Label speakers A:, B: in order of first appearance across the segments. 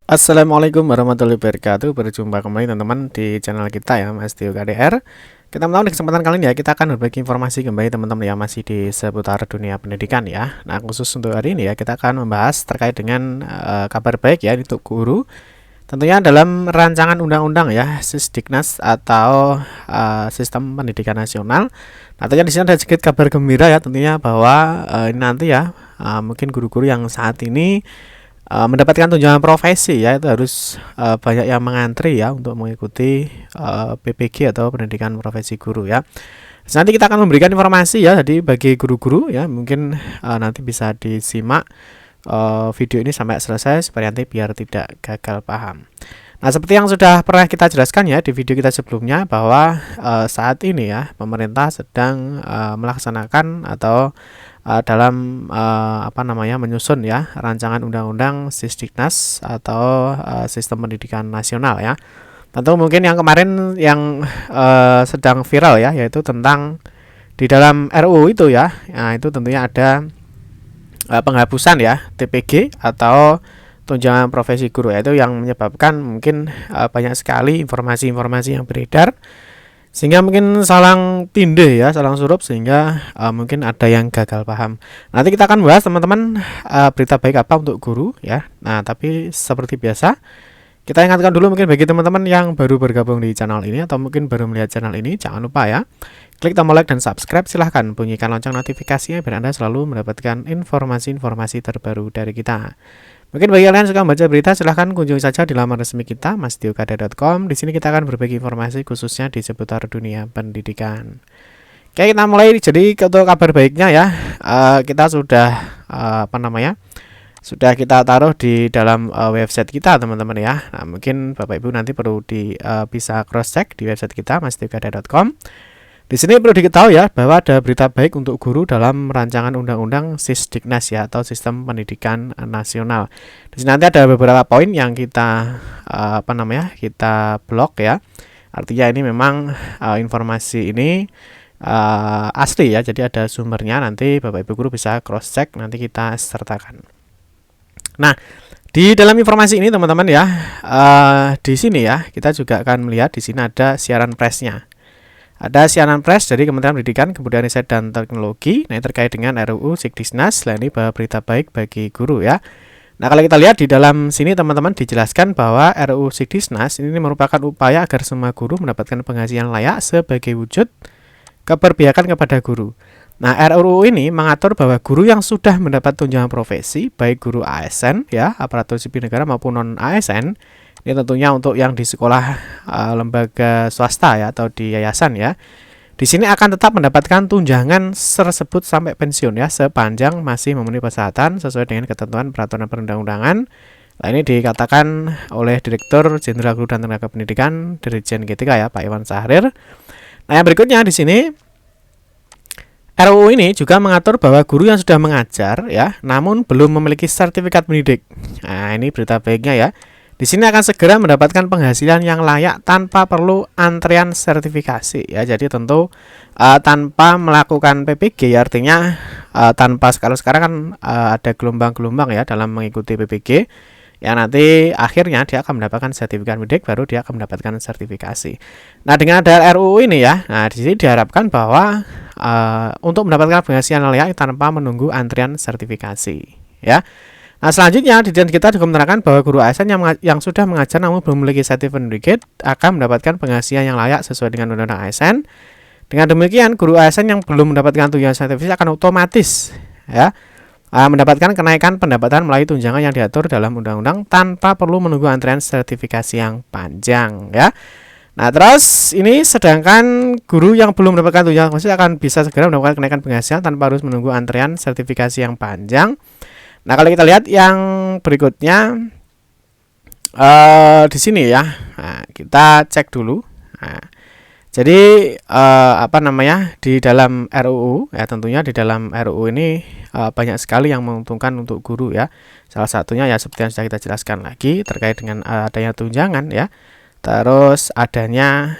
A: Assalamualaikum warahmatullahi wabarakatuh. Berjumpa kembali teman-teman di channel kita ya, Mas Tio KDR. Kita teman-teman di kesempatan kali ini ya, kita akan berbagi informasi kembali teman-teman yang masih di seputar dunia pendidikan ya. Nah, khusus untuk hari ini ya, kita akan membahas terkait dengan kabar baik ya untuk guru. Tentunya dalam rancangan undang-undang ya, Sisdiknas atau Sistem Pendidikan Nasional. Nah, tentunya di sini ada sedikit kabar gembira ya, tentunya bahwa ini nanti ya, mungkin guru-guru yang saat ini mendapatkan tunjangan profesi ya, itu harus banyak yang mengantri ya untuk mengikuti PPG atau pendidikan profesi guru ya. Nanti kita akan memberikan informasi ya, jadi bagi guru-guru ya, mungkin nanti bisa disimak video ini sampai selesai supaya nanti biar tidak gagal paham. Nah, seperti yang sudah pernah kita jelaskan ya di video kita sebelumnya, bahwa saat ini ya pemerintah sedang melaksanakan atau dalam menyusun ya rancangan undang-undang Sisdiknas atau Sistem Pendidikan Nasional ya. Tentu mungkin yang kemarin yang sedang viral ya, yaitu tentang di dalam RUU itu ya. Nah, itu tentunya ada penghapusan ya TPG atau tunjangan profesi guru, yaitu yang menyebabkan mungkin banyak sekali informasi-informasi yang beredar, sehingga mungkin salang tindih ya, salang surup, sehingga mungkin ada yang gagal paham. Nanti kita akan bahas teman-teman berita baik apa untuk guru ya. Nah, tapi seperti biasa kita ingatkan dulu, mungkin bagi teman-teman yang baru bergabung di channel ini atau mungkin baru melihat channel ini, jangan lupa ya klik tombol like dan subscribe, silahkan bunyikan lonceng notifikasinya biar Anda selalu mendapatkan informasi-informasi terbaru dari kita. Mungkin bagi kalian yang suka membaca berita, silahkan kunjungi saja di laman resmi kita, mastiokada.com. Di sini kita akan berbagi informasi khususnya di seputar dunia pendidikan. Oke, kita mulai. Jadi untuk kabar baiknya ya, kita sudah sudah kita taruh di dalam website kita teman-teman ya. Nah, mungkin Bapak Ibu nanti perlu bisa cross check di website kita, mastiokada.com. Di sini perlu diketahui ya bahwa ada berita baik untuk guru dalam rancangan undang-undang Sisdiknas ya, atau Sistem Pendidikan Nasional. Di sini nanti ada beberapa poin yang kita kita blok ya. Artinya ini memang informasi ini asli ya, jadi ada sumbernya, nanti Bapak Ibu guru bisa cross check, nanti kita sertakan. Nah, di dalam informasi ini teman-teman ya, di sini ya kita juga akan melihat di sini ada siaran persnya. Ada siaran pers dari Kementerian Pendidikan, Kebudayaan Riset dan Teknologi. Nah, terkait dengan RUU Sisdiknas. Nah, ini berita baik bagi guru ya. Nah, kalau kita lihat di dalam sini teman-teman dijelaskan bahwa RUU Sisdiknas ini merupakan upaya agar semua guru mendapatkan penghajian layak sebagai wujud keberpihakan kepada guru. Nah, RUU ini mengatur bahwa guru yang sudah mendapat tunjangan profesi, baik guru ASN ya, aparatur sipil negara maupun non ASN, ini tentunya untuk yang di sekolah lembaga swasta ya atau di yayasan ya. Di sini akan tetap mendapatkan tunjangan tersebut sampai pensiun ya, sepanjang masih memenuhi persyaratan sesuai dengan ketentuan peraturan perundang-undangan. Nah, ini dikatakan oleh Direktur Jenderal Guru dan Tenaga Pendidikan Dirjen G3 ya, Pak Iwan Sahrir. Nah, yang berikutnya di sini RUU ini juga mengatur bahwa guru yang sudah mengajar ya, namun belum memiliki sertifikat pendidik. Nah, ini berita baiknya ya. Di sini akan segera mendapatkan penghasilan yang layak tanpa perlu antrian sertifikasi ya. Jadi tentu tanpa melakukan PPG ya, artinya tanpa sekarang kan ada gelombang-gelombang ya dalam mengikuti PPG. Ya, nanti akhirnya dia akan mendapatkan sertifikat pendidik, baru dia akan mendapatkan sertifikasi. Nah, dengan ada RUU ini ya, nah di sini diharapkan bahwa untuk mendapatkan penghasilan layak tanpa menunggu antrian sertifikasi ya. Nah, selanjutnya di kita juga menerangkan bahwa guru ASN yang sudah mengajar namun belum memiliki sertifikat akan mendapatkan penghasilan yang layak sesuai dengan undang-undang ASN. Dengan demikian, guru ASN yang belum mendapatkan tunjangan sertifikasi akan otomatis ya mendapatkan kenaikan pendapatan melalui tunjangan yang diatur dalam undang-undang tanpa perlu menunggu antrian sertifikasi yang panjang ya. Nah, terus ini sedangkan guru yang belum mendapatkan tunjangan akan bisa segera mendapatkan kenaikan penghasilan tanpa harus menunggu antrian sertifikasi yang panjang. Nah, kalau kita lihat yang berikutnya di sini ya, nah, kita cek dulu. Nah, jadi di dalam RUU ya, tentunya di dalam RUU ini banyak sekali yang menguntungkan untuk guru ya. Salah satunya ya seperti yang sudah kita jelaskan lagi terkait dengan adanya tunjangan ya. Terus adanya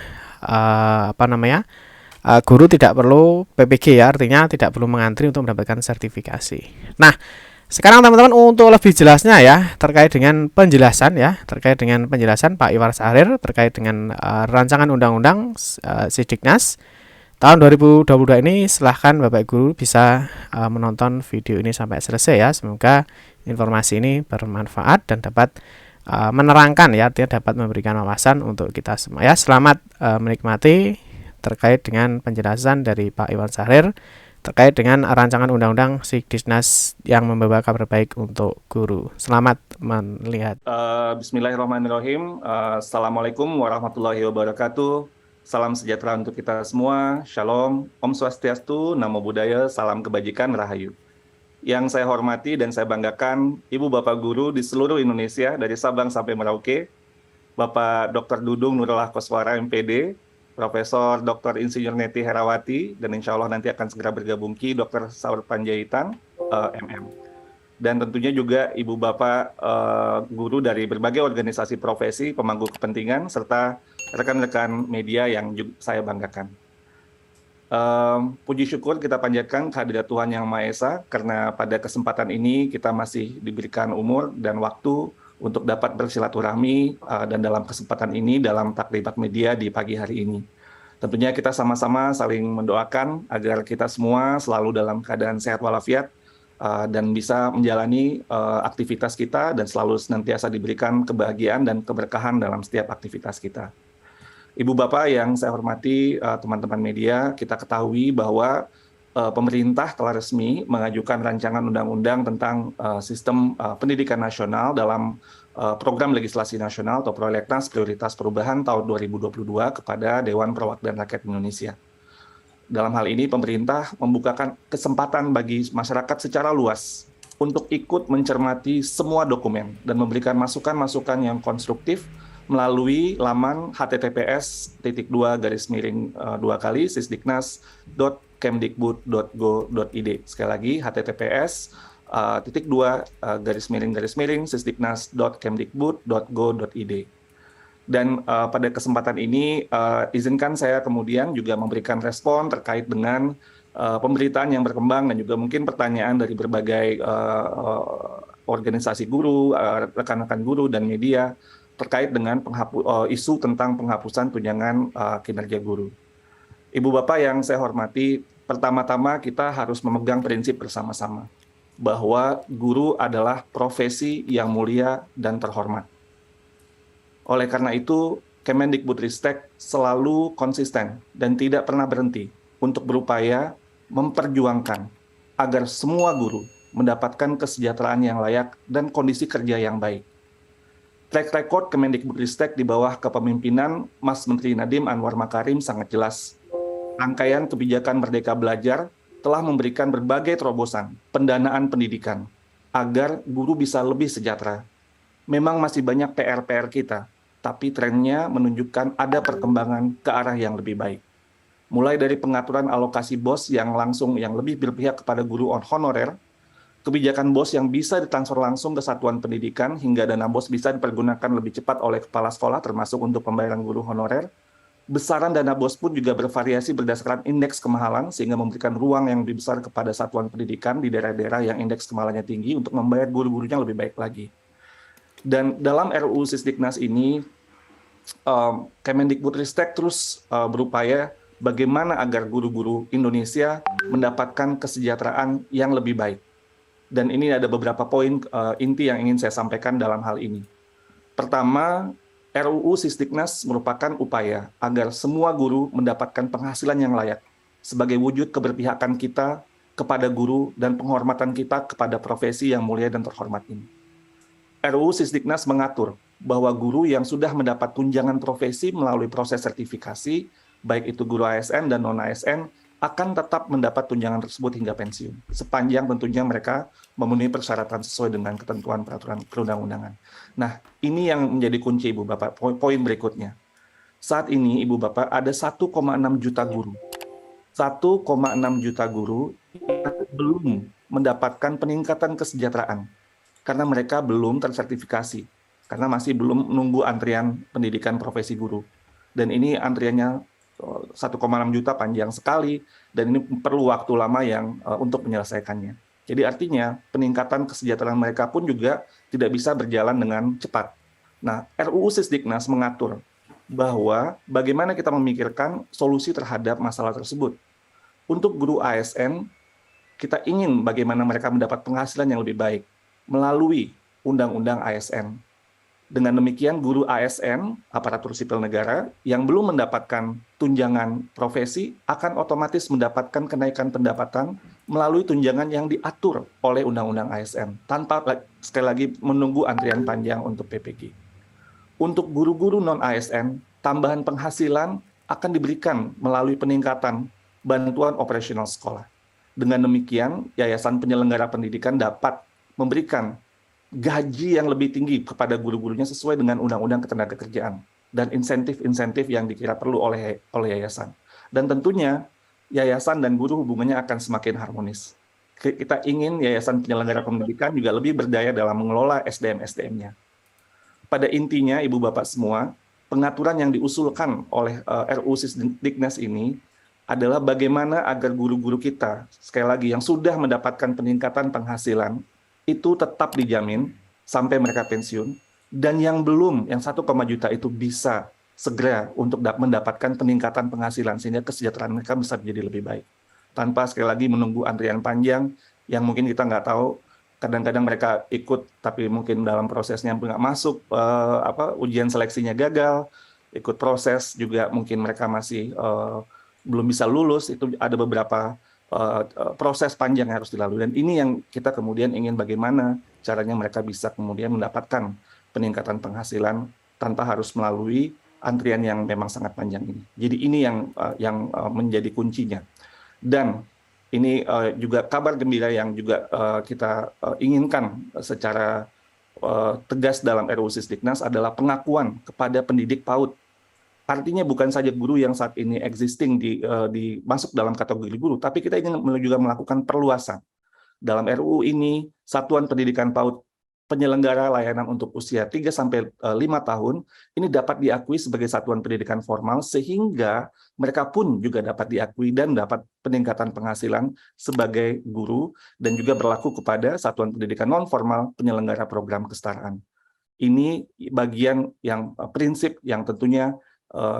A: guru tidak perlu PPG ya, artinya tidak perlu mengantri untuk mendapatkan sertifikasi. Nah, Sekarang teman-teman untuk lebih jelasnya ya terkait dengan penjelasan Pak Iwar Syahrir terkait dengan rancangan undang-undang Sidiknas tahun 2022 ini, silahkan Bapak Guru bisa menonton video ini sampai selesai ya. Semoga informasi ini bermanfaat dan dapat menerangkan ya, artinya dapat memberikan wawasan untuk kita semua ya. Selamat menikmati terkait dengan penjelasan dari Pak Iwan Syahrir terkait dengan rancangan undang-undang Sidiknas yang membawa kabar baik untuk guru. Selamat melihat.
B: Bismillahirrahmanirrahim. Assalamualaikum warahmatullahi wabarakatuh. Salam sejahtera untuk kita semua. Shalom, Om Swastiastu, Namo Buddhaya, salam kebajikan, Rahayu. Yang saya hormati dan saya banggakan Ibu Bapak Guru di seluruh Indonesia dari Sabang sampai Merauke, Bapak Dr. Dudung Nurullah Koswara MPD, Profesor Dr. Insinyur Neti Herawati, dan insya Allah nanti akan segera bergabung Ki Dr. Saur Panjaitan, MM. Dan tentunya juga Ibu Bapak guru dari berbagai organisasi profesi, pemangku kepentingan, serta rekan-rekan media yang juga saya banggakan. Puji syukur kita panjatkan kehadirat Tuhan Yang Maha Esa, karena pada kesempatan ini kita masih diberikan umur dan waktu untuk dapat bersilaturahmi, dan dalam kesempatan ini dalam taklimat media di pagi hari ini. Tentunya kita sama-sama saling mendoakan agar kita semua selalu dalam keadaan sehat walafiat, dan bisa menjalani aktivitas kita dan selalu senantiasa diberikan kebahagiaan dan keberkahan dalam setiap aktivitas kita. Ibu Bapak yang saya hormati, teman-teman media, kita ketahui bahwa pemerintah telah resmi mengajukan rancangan undang-undang tentang sistem pendidikan nasional dalam program legislasi nasional atau prolegnas prioritas perubahan tahun 2022 kepada Dewan Perwakilan Rakyat Indonesia. Dalam hal ini, pemerintah membukakan kesempatan bagi masyarakat secara luas untuk ikut mencermati semua dokumen dan memberikan masukan-masukan yang konstruktif melalui laman https://sisdiknas.kemdikbud.go.id. Sekali lagi, https://sisdiknas.kemdikbud.go.id. Dan pada kesempatan ini, izinkan saya kemudian juga memberikan respon terkait dengan pemberitaan yang berkembang dan juga mungkin pertanyaan dari berbagai organisasi guru, rekan-rekan guru, dan media terkait dengan isu tentang penghapusan tunjangan kinerja guru. Ibu Bapak yang saya hormati, pertama-tama kita harus memegang prinsip bersama-sama bahwa guru adalah profesi yang mulia dan terhormat. Oleh karena itu, Kemendikbudristek selalu konsisten dan tidak pernah berhenti untuk berupaya memperjuangkan agar semua guru mendapatkan kesejahteraan yang layak dan kondisi kerja yang baik. Track record Kemendikbudristek di bawah kepemimpinan Mas Menteri Nadiem Anwar Makarim sangat jelas. Rangkaian kebijakan Merdeka Belajar telah memberikan berbagai terobosan pendanaan pendidikan agar guru bisa lebih sejahtera. Memang masih banyak PR-PR kita, tapi trennya menunjukkan ada perkembangan ke arah yang lebih baik. Mulai dari pengaturan alokasi BOS yang lebih berpihak kepada guru honorer, kebijakan BOS yang bisa ditransfer langsung ke satuan pendidikan, hingga dana BOS bisa dipergunakan lebih cepat oleh kepala sekolah termasuk untuk pembayaran guru honorer. Besaran dana BOS pun juga bervariasi berdasarkan indeks kemahalan, sehingga memberikan ruang yang lebih besar kepada satuan pendidikan di daerah-daerah yang indeks kemahalannya tinggi untuk membayar guru-gurunya lebih baik lagi. Dan dalam RUU Sisdiknas ini, Kemendikbudristek terus berupaya bagaimana agar guru-guru Indonesia mendapatkan kesejahteraan yang lebih baik. Dan ini ada beberapa poin inti yang ingin saya sampaikan dalam hal ini. Pertama, RUU Sisdiknas merupakan upaya agar semua guru mendapatkan penghasilan yang layak sebagai wujud keberpihakan kita kepada guru dan penghormatan kita kepada profesi yang mulia dan terhormat ini. RUU Sisdiknas mengatur bahwa guru yang sudah mendapat tunjangan profesi melalui proses sertifikasi, baik itu guru ASN dan non-ASN, akan tetap mendapat tunjangan tersebut hingga pensiun, sepanjang tentunya mereka memenuhi persyaratan sesuai dengan ketentuan peraturan perundang-undangan. Nah, ini yang menjadi kunci Ibu Bapak, poin berikutnya. Saat ini Ibu Bapak ada 1,6 juta guru. 1,6 juta guru yang belum mendapatkan peningkatan kesejahteraan, karena mereka belum tersertifikasi, karena masih belum menunggu antrian pendidikan profesi guru. Dan ini antriannya 1,6 juta panjang sekali, dan ini perlu waktu lama untuk menyelesaikannya. Jadi artinya peningkatan kesejahteraan mereka pun juga tidak bisa berjalan dengan cepat. Nah, RUU Sisdiknas mengatur bahwa bagaimana kita memikirkan solusi terhadap masalah tersebut. Untuk guru ASN, kita ingin bagaimana mereka mendapat penghasilan yang lebih baik melalui Undang-Undang ASN. Dengan demikian, guru ASN, aparatur sipil negara, yang belum mendapatkan tunjangan profesi akan otomatis mendapatkan kenaikan pendapatan melalui tunjangan yang diatur oleh Undang-Undang ASN, tanpa sekali lagi menunggu antrian panjang untuk PPG. Untuk guru-guru non-ASN, tambahan penghasilan akan diberikan melalui peningkatan bantuan operasional sekolah. Dengan demikian, Yayasan Penyelenggara Pendidikan dapat memberikan gaji yang lebih tinggi kepada guru-gurunya sesuai dengan Undang-Undang Ketenagakerjaan dan insentif-insentif yang dikira perlu oleh yayasan. Dan tentunya yayasan dan guru hubungannya akan semakin harmonis. Kita ingin Yayasan Penyelenggara Pendidikan juga lebih berdaya dalam mengelola SDM-SDM-nya. Pada intinya, Ibu Bapak semua, pengaturan yang diusulkan oleh RUU Sisdiknas ini adalah bagaimana agar guru-guru kita, sekali lagi, yang sudah mendapatkan peningkatan penghasilan, itu tetap dijamin sampai mereka pensiun, dan yang belum, yang 1,1 juta itu bisa segera untuk mendapatkan peningkatan penghasilan, sehingga kesejahteraan mereka bisa menjadi lebih baik. Tanpa sekali lagi menunggu antrian panjang, yang mungkin kita nggak tahu, kadang-kadang mereka ikut, tapi mungkin dalam prosesnya nggak masuk, ujian seleksinya gagal, ikut proses juga mungkin mereka masih belum bisa lulus, itu ada beberapa proses panjang yang harus dilalui, dan ini yang kita kemudian ingin bagaimana caranya mereka bisa kemudian mendapatkan peningkatan penghasilan tanpa harus melalui antrian yang memang sangat panjang ini. Jadi ini yang menjadi kuncinya. Dan ini juga kabar gembira yang juga kita inginkan secara tegas dalam RUU Sisdiknas adalah pengakuan kepada pendidik PAUD. Artinya bukan saja guru yang saat ini existing masuk dalam kategori guru, tapi kita ingin juga melakukan perluasan. Dalam RUU ini, Satuan Pendidikan PAUD penyelenggara layanan untuk usia 3-5 tahun ini dapat diakui sebagai satuan pendidikan formal, sehingga mereka pun juga dapat diakui dan dapat peningkatan penghasilan sebagai guru, dan juga berlaku kepada satuan pendidikan non-formal penyelenggara program kesetaraan. Ini bagian yang prinsip yang tentunya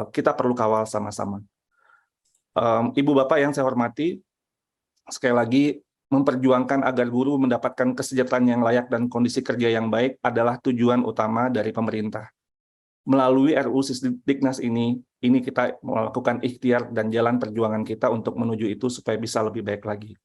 B: kita perlu kawal sama-sama. Ibu Bapak yang saya hormati, sekali lagi memperjuangkan agar guru mendapatkan kesejahteraan yang layak dan kondisi kerja yang baik adalah tujuan utama dari pemerintah. Melalui RUU Sisdiknas ini kita melakukan ikhtiar dan jalan perjuangan kita untuk menuju itu supaya bisa lebih baik lagi.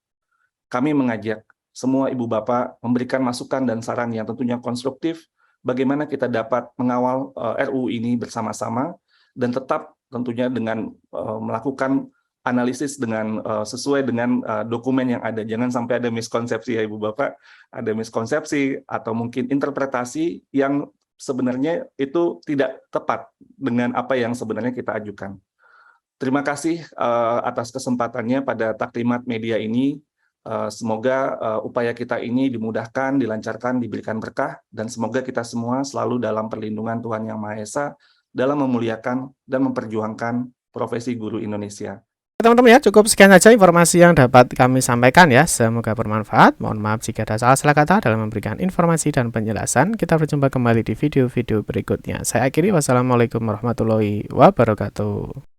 B: Kami mengajak semua Ibu Bapak memberikan masukan dan saran yang tentunya konstruktif, bagaimana kita dapat mengawal RUU ini bersama-sama, dan tetap tentunya dengan melakukan analisis dengan sesuai dengan dokumen yang ada. Jangan sampai ada miskonsepsi ya Ibu Bapak, ada miskonsepsi atau mungkin interpretasi yang sebenarnya itu tidak tepat dengan apa yang sebenarnya kita ajukan. Terima kasih atas kesempatannya pada taklimat media ini. Semoga upaya kita ini dimudahkan, dilancarkan, diberikan berkah, dan semoga kita semua selalu dalam perlindungan Tuhan Yang Maha Esa dalam memuliakan dan memperjuangkan profesi guru Indonesia.
A: Teman-teman ya, cukup sekian saja informasi yang dapat kami sampaikan ya. Semoga bermanfaat. Mohon maaf jika ada salah-salah kata dalam memberikan informasi dan penjelasan. Kita berjumpa kembali di video-video berikutnya. Saya akhiri, wassalamualaikum warahmatullahi wabarakatuh.